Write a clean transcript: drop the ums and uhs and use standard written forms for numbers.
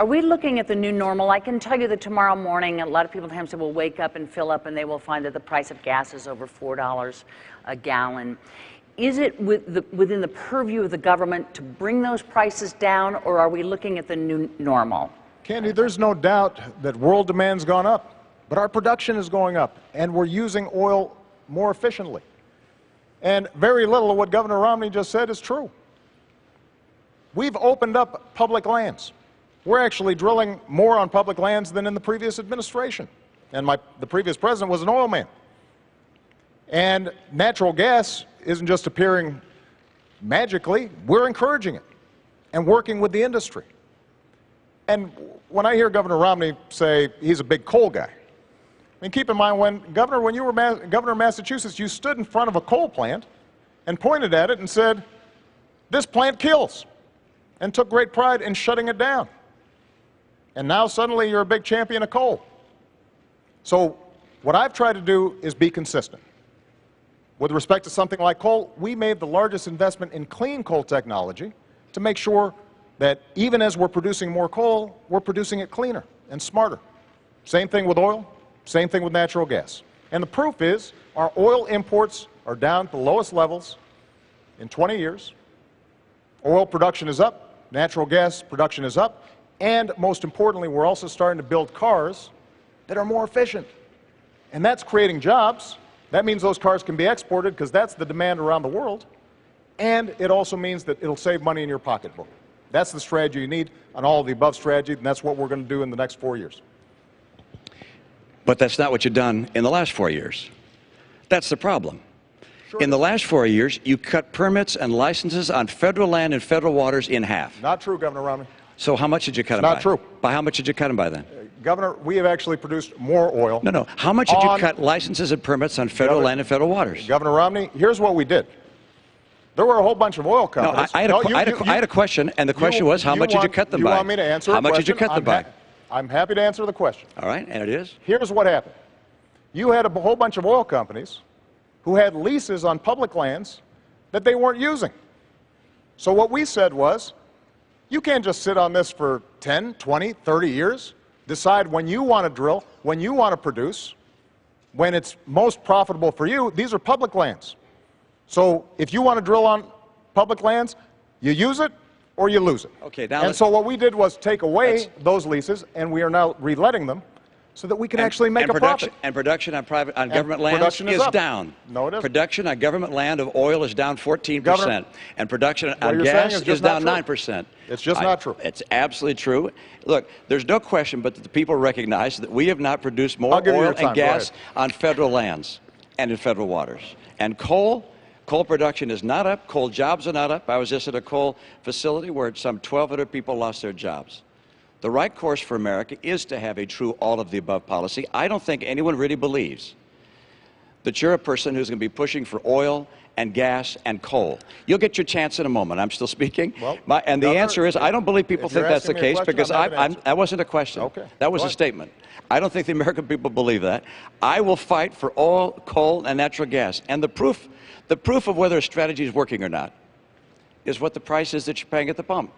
Are we looking at the new normal? I can tell you that tomorrow morning, a lot of people in Hampstead will wake up and fill up, and they will find that the price of gas is over $4 a gallon. Is it within the purview of the government to bring those prices down, or are we looking at the new normal? Candy, there's no doubt that world demand's gone up, but our production is going up, and we're using oil more efficiently. And very little of what Governor Romney just said is true. We've opened up public lands. We're actually drilling more on public lands than in the previous administration. And the previous president was an oil man. And natural gas isn't just appearing magically, we're encouraging it and working with the industry. And when I hear Governor Romney say he's a big coal guy, I mean, keep in mind, when you were governor of Massachusetts, you stood in front of a coal plant and pointed at it and said, "This plant kills," and took great pride in shutting it down. And now suddenly you're a big champion of coal. So what I've tried to do is be consistent. With respect to something like coal, we made the largest investment in clean coal technology to make sure that even as we're producing more coal, we're producing it cleaner and smarter. Same thing with oil, same thing with natural gas. And the proof is our oil imports are down to the lowest levels in 20 years. Oil production is up, natural gas production is up, and most importantly, we're also starting to build cars that are more efficient. And that's creating jobs. That means those cars can be exported because that's the demand around the world. And it also means that it'll save money in your pocketbook. That's the strategy you need on all of the above strategy, and that's what we're going to do in the next 4 years. But that's not what you've done in the last 4 years. That's the problem. Sure. In the last 4 years, you cut permits and licenses on federal land and federal waters in half. Not true, Governor Romney. So how much did you cut them by? Not true. By how much did you cut them by then? Governor, we have actually produced more oil. No. How much did you cut licenses and permits on federal land and federal waters? Governor Romney, here's what we did. There were a whole bunch of oil companies. I had a question, and the question was, how much did you cut them by? You want me to answer How much did you cut them by? I'm happy to answer the question. All right, and it is? Here's what happened. You had a whole bunch of oil companies who had leases on public lands that they weren't using. So what we said was, you can't just sit on this for 10, 20, 30 years, decide when you want to drill, when you want to produce, when it's most profitable for you. These are public lands. So if you want to drill on public lands, you use it or you lose it. Okay, now and so what we did was take away those leases, and we are now reletting them so that we can actually make a profit. And production on government land is down. No, it isn't. Production on government land of oil is down 14%. Governor, and production on gas is down 9%. It's just not true. It's absolutely true. Look, there's no question but that the people recognize that we have not produced more oil and gas on federal lands and in federal waters. And coal production is not up. Coal jobs are not up. I was just at a coal facility where some 1,200 people lost their jobs. The right course for America is to have a true all-of-the-above policy. I don't think anyone really believes that you're a person who's going to be pushing for oil and gas and coal. You'll get your chance in a moment. I'm still speaking. Well, and the answer is, I don't believe people think that's the case, because that wasn't a question. Okay. That was a statement. I don't think the American people believe that. I will fight for oil, coal, and natural gas. And the proof of whether a strategy is working or not is what the price is that you're paying at the pump.